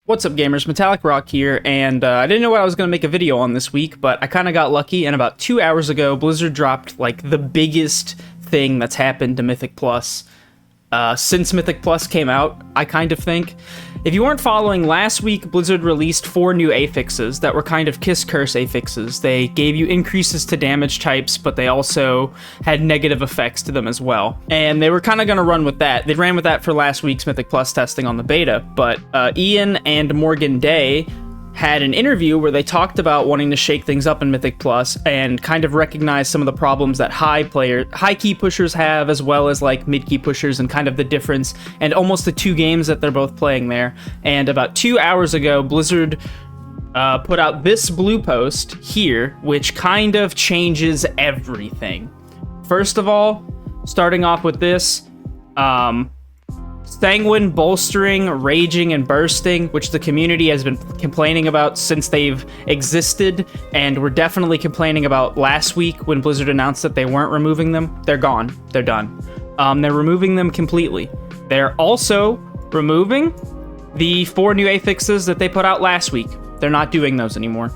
What's up, gamers? Metallic Rock here, and I didn't know what I was going to make a video on this week, but I kind of got lucky, and about 2 hours ago, Blizzard dropped, like, the biggest thing that's happened to Mythic Plus since Mythic Plus came out, I kind of think. If you weren't following, last week, Blizzard released 4 new affixes that were kind of kiss-curse affixes. They gave you increases to damage types, but they also had negative effects to them as well. And they were kind of going to run with that. They ran with that for last week's Mythic Plus testing on the beta, but Ian and Morgan Day had an interview where they talked about wanting to shake things up in Mythic Plus and kind of recognize some of the problems that high key pushers have, as well as like mid key pushers, and kind of the difference and almost the 2 games that they're both playing there. And about 2 hours ago, Blizzard put out this Bluepost here, which kind of changes everything. First of all, starting off with this, Sanguine, Bolstering, Raging, and Bursting, which the community has been complaining about since they've existed, and were definitely complaining about last week when Blizzard announced that they weren't removing them. They're gone. They're done. They're removing them completely. They're also removing the 4 new affixes that they put out last week. They're not doing those anymore.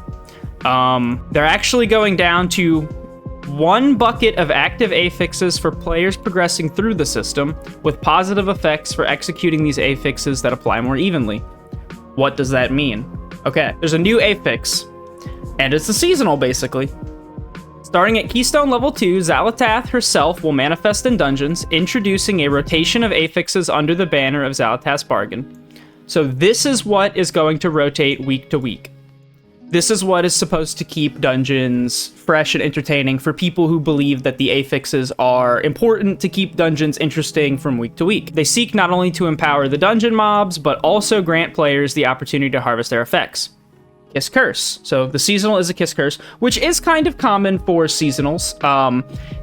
They're actually going down to 1 bucket of active affixes for players progressing through the system, with positive effects for executing these affixes that apply more evenly. What does that mean? Okay, there's a new affix, and it's a seasonal, basically. Starting at Keystone Level 2, Xal'atath herself will manifest in dungeons, introducing a rotation of affixes under the banner of Xal'atath's Bargain. So this is what is going to rotate week to week. This is what is supposed to keep dungeons fresh and entertaining for people who believe that the affixes are important to keep dungeons interesting from week to week. They seek not only to empower the dungeon mobs, but also grant players the opportunity to harvest their effects. Kiss Curse. So the seasonal is a Kiss Curse, which is kind of common for seasonals.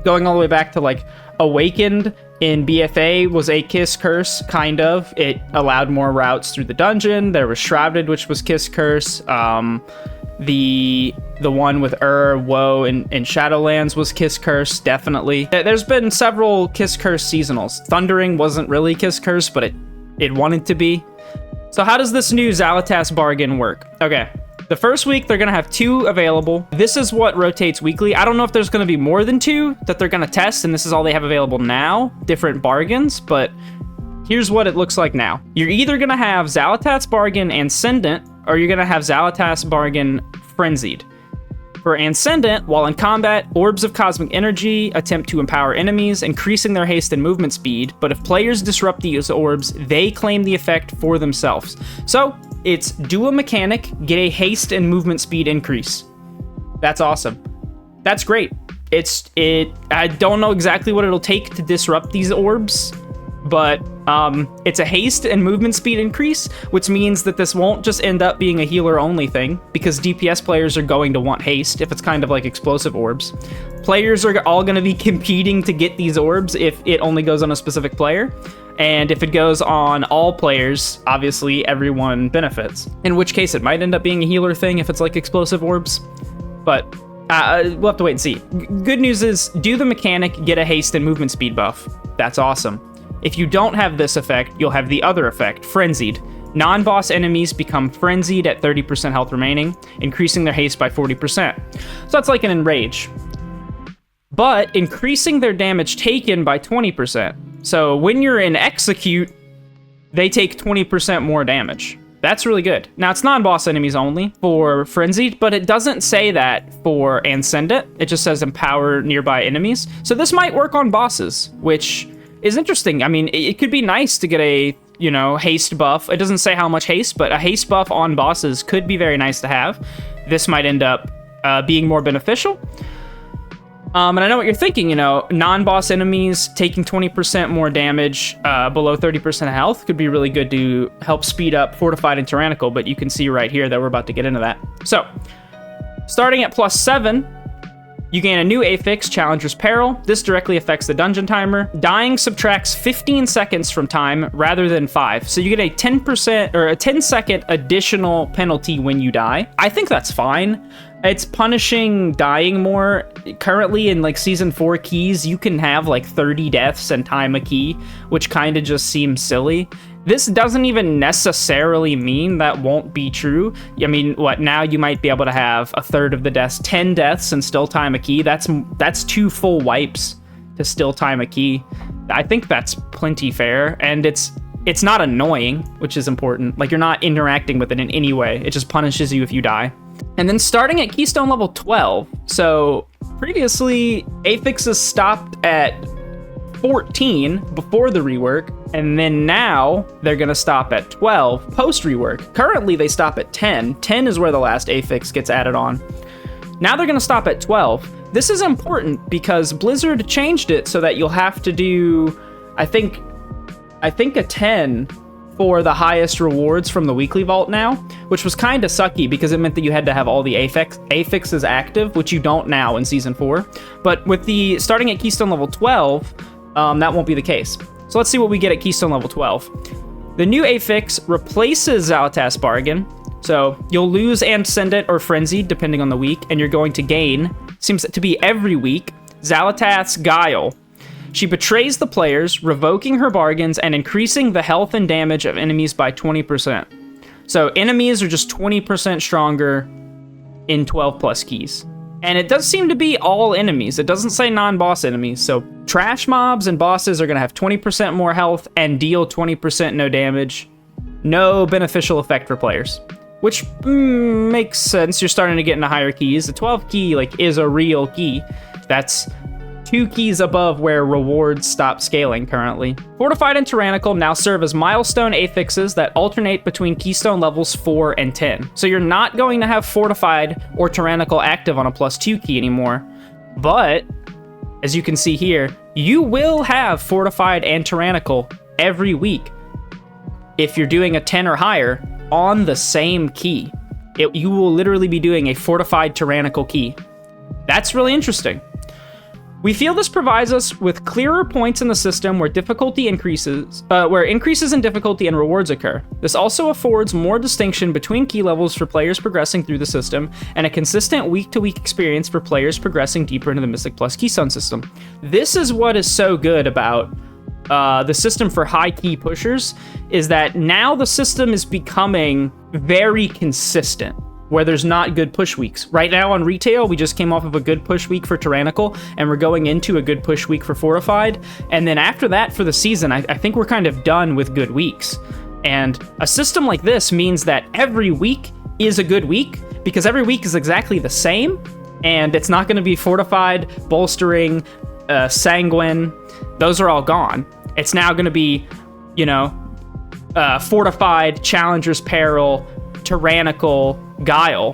Going all the way back to like Awakened in BFA was a Kiss Curse, kind of. It allowed more routes through the dungeon. There was Shrouded, which was Kiss Curse. The one with Woe, and Shadowlands was Kiss Curse, definitely. There's been several Kiss Curse seasonals. Thundering wasn't really Kiss Curse, but it wanted to be. So how does this new Xal'atath's Bargain work? Okay, the first week they're gonna have 2 available. This is what rotates weekly. I don't know if there's gonna be more than 2 that they're gonna test, and this is all they have available now, different bargains, but here's what it looks like now. You're either gonna have Xal'atath's Bargain Ascendant, or you're gonna have Xal'atath's Bargain Frenzied. For Ascendant, while in combat, orbs of cosmic energy attempt to empower enemies, increasing their haste and movement speed, but if players disrupt these orbs, they claim the effect for themselves. So, it's do a mechanic, get a haste and movement speed increase. That's awesome. That's great. I don't know exactly what it'll take to disrupt these orbs, but it's a haste and movement speed increase, which means that this won't just end up being a healer only thing, because DPS players are going to want haste if it's kind of like explosive orbs. Players are all going to be competing to get these orbs if it only goes on a specific player, and if it goes on all players, obviously everyone benefits. In which case it might end up being a healer thing if it's like explosive orbs, but we'll have to wait and see. Good news is, do the mechanic, get a haste and movement speed buff. That's awesome. If you don't have this effect, you'll have the other effect, Frenzied. Non-boss enemies become frenzied at 30% health remaining, increasing their haste by 40%. So that's like an Enrage. But increasing their damage taken by 20%. So when you're in Execute, they take 20% more damage. That's really good. Now, it's non-boss enemies only for Frenzied, but it doesn't say that for Ascendant. It just says empower nearby enemies. So this might work on bosses, which is interesting. I mean, it could be nice to get a, haste buff. It doesn't say how much haste, but a haste buff on bosses could be very nice to have. This might end up being more beneficial. And I know what you're thinking, non-boss enemies taking 20% more damage below 30% health could be really good to help speed up Fortified and Tyrannical, but you can see right here that we're about to get into that. So, starting at +7, you gain a new affix, Challenger's Peril. This directly affects the dungeon timer. Dying subtracts 15 seconds from time rather than 5. So you get a 10% or a 10-second additional penalty when you die. I think that's fine. It's punishing dying more. Currently in like Season 4 keys, you can have like 30 deaths and time a key, which kind of just seems silly. This doesn't even necessarily mean that won't be true. I mean, what, now you might be able to have a third of the deaths, 10 deaths and still time a key. That's 2 full wipes to still time a key. I think that's plenty fair, and it's not annoying, which is important. Like, you're not interacting with it in any way. It just punishes you if you die. And then starting at Keystone level 12. So previously, affixes stopped at 14 before the rework, and then now they're going to stop at 12 post rework. Currently, they stop at 10. 10 is where the last affix gets added on. Now they're going to stop at 12. This is important because Blizzard changed it so that you'll have to do, I think a 10 for the highest rewards from the weekly vault now, which was kind of sucky because it meant that you had to have all the affixes active, which you don't now in Season 4. But with the starting at Keystone level 12, that won't be the case. So let's see what we get at Keystone level 12. The new affix replaces Zalatas Bargain. So you'll lose and send it or Frenzied, depending on the week, and you're going to gain, seems to be every week, Zalatas Guile. She betrays the players, revoking her bargains and increasing the health and damage of enemies by 20%. So enemies are just 20% stronger in 12 plus keys. And it does seem to be all enemies. It doesn't say non-boss enemies. So trash mobs and bosses are going to have 20% more health and deal 20% no damage. No beneficial effect for players. Which makes sense. You're starting to get into higher keys. The 12 key is a real key. That's 2 keys above where rewards stop scaling currently. Fortified and Tyrannical now serve as milestone affixes that alternate between Keystone levels 4 and 10. So you're not going to have Fortified or Tyrannical active on a +2 key anymore. But, as you can see here, you will have Fortified and Tyrannical every week if you're doing a 10 or higher on the same key. You will literally be doing a Fortified Tyrannical key. That's really interesting. We feel this provides us with clearer points in the system where difficulty increases, where increases in difficulty and rewards occur. This also affords more distinction between key levels for players progressing through the system, and a consistent week-to-week experience for players progressing deeper into the Mythic Plus Keystone system. This is what is so good about the system for high key pushers, is that now the system is becoming very consistent, where there's not good push weeks. Right now on retail, we just came off of a good push week for Tyrannical, and we're going into a good push week for Fortified. And then after that, for the season, I think we're kind of done with good weeks. And a system like this means that every week is a good week, because every week is exactly the same, and it's not going to be Fortified, Bolstering, Sanguine. Those are all gone. It's now going to be, Fortified, Challenger's Peril, Tyrannical, Guile,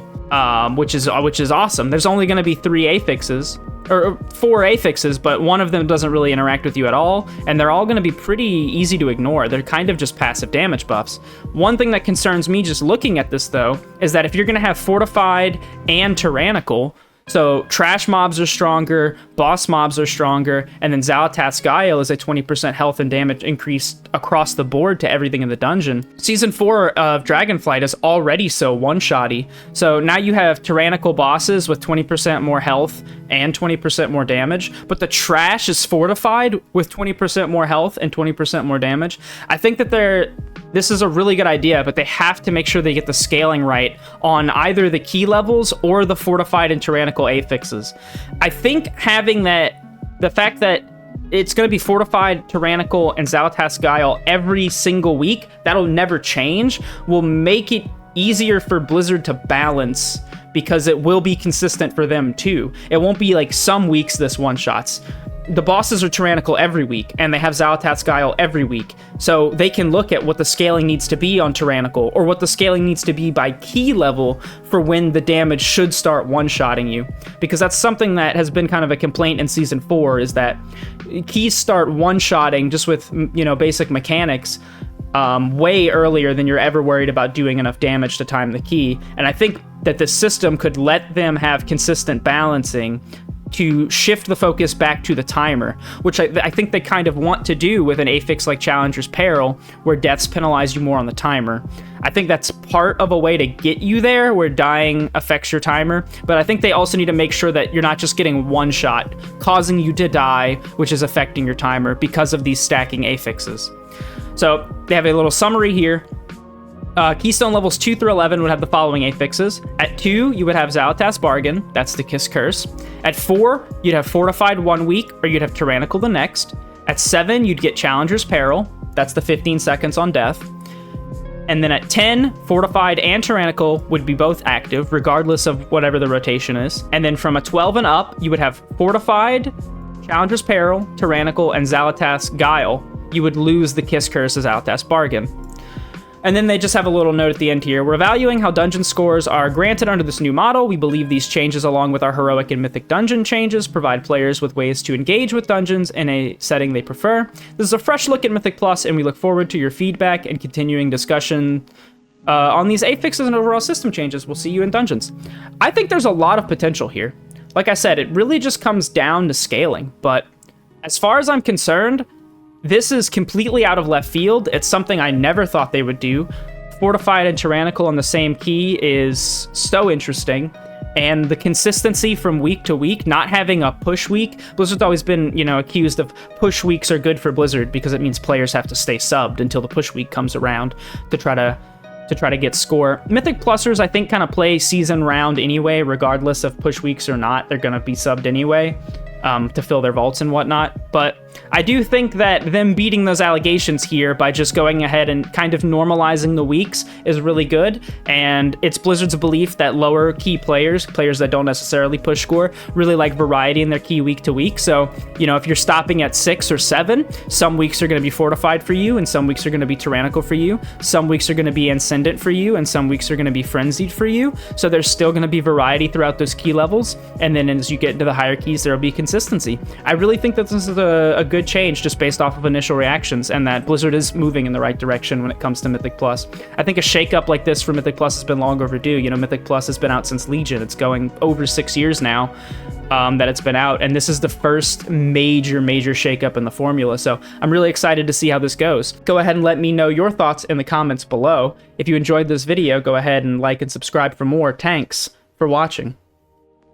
which is awesome. There's only going to be 3 affixes, or 4 affixes, but one of them doesn't really interact with you at all, and they're all going to be pretty easy to ignore. They're kind of just passive damage buffs. One thing that concerns me just looking at this, though, is that if you're going to have Fortified and Tyrannical, so trash mobs are stronger, boss mobs are stronger, and then Zalatas Guile is a 20% health and damage increase across the board to everything in the dungeon. Season 4 of Dragonflight is already so one-shotty, so now you have tyrannical bosses with 20% more health and 20% more damage, but the trash is fortified with 20% more health and 20% more damage. I think that this is a really good idea, but they have to make sure they get the scaling right on either the key levels or the Fortified and Tyrannical affixes. I think having the fact that it's going to be Fortified, Tyrannical, and Zalatas Guile every single week, that'll never change, will make it easier for Blizzard to balance, because it will be consistent for them too. It won't be like some weeks this one-shots. The bosses are Tyrannical every week, and they have Zalatas Guile every week, so they can look at what the scaling needs to be on Tyrannical, or what the scaling needs to be by key level for when the damage should start one-shotting you. Because that's something that has been kind of a complaint in Season 4, is that keys start one-shotting just with, basic mechanics way earlier than you're ever worried about doing enough damage to time the key. And I think that the system could let them have consistent balancing to shift the focus back to the timer, which I think they kind of want to do with an affix like Challenger's Peril, where deaths penalize you more on the timer. I think that's part of a way to get you there, where dying affects your timer, but I think they also need to make sure that you're not just getting one shot, causing you to die, which is affecting your timer because of these stacking affixes. So they have a little summary here. Keystone levels 2 through 11 would have the following affixes. At 2, you would have Xal'atath's Bargain. That's the Kiss Curse. At 4, you'd have Fortified 1 week, or you'd have Tyrannical the next. At 7, you'd get Challenger's Peril. That's the 15 seconds on death. And then at 10, Fortified and Tyrannical would be both active, regardless of whatever the rotation is. And then from a 12 and up, you would have Fortified, Challenger's Peril, Tyrannical, and Xal'atath's Guile. You would lose the Kiss Curse as Xal'atath's Bargain. And then they just have a little note at the end here. We're evaluating how dungeon scores are granted under this new model. We believe these changes, along with our heroic and mythic dungeon changes, provide players with ways to engage with dungeons in a setting they prefer. This is a fresh look at Mythic Plus, and we look forward to your feedback and continuing discussion on these affixes and overall system changes. We'll see you in dungeons. I think there's a lot of potential here. Like I said, it really just comes down to scaling, but as far as I'm concerned, this is completely out of left field. It's something I never thought they would do. Fortified and Tyrannical on the same key is so interesting. And the consistency from week to week, not having a push week. Blizzard's always been, accused of push weeks are good for Blizzard because it means players have to stay subbed until the push week comes around to try to get score. Mythic Plusers, I think, kind of play season round anyway, regardless of push weeks or not. They're going to be subbed anyway. To fill their vaults and whatnot. But I do think that them beating those allegations here by just going ahead and kind of normalizing the weeks is really good. And it's Blizzard's belief that lower key players that don't necessarily push score, really like variety in their key week to week. So, if you're stopping at 6 or 7, some weeks are going to be Fortified for you, and some weeks are going to be Tyrannical for you. Some weeks are going to be Ascendant for you, and some weeks are going to be Frenzied for you. So there's still going to be variety throughout those key levels. And then as you get into the higher keys, there will be consistency. I really think that this is a good change just based off of initial reactions, and that Blizzard is moving in the right direction when it comes to Mythic Plus. I think a shakeup like this for Mythic Plus has been long overdue. Mythic Plus has been out since Legion. It's going over 6 years now that it's been out, and this is the first major shakeup in the formula. So I'm really excited to see how this goes. Go ahead and let me know your thoughts in the comments below. If you enjoyed this video, go ahead and like and subscribe for more. Thanks for watching.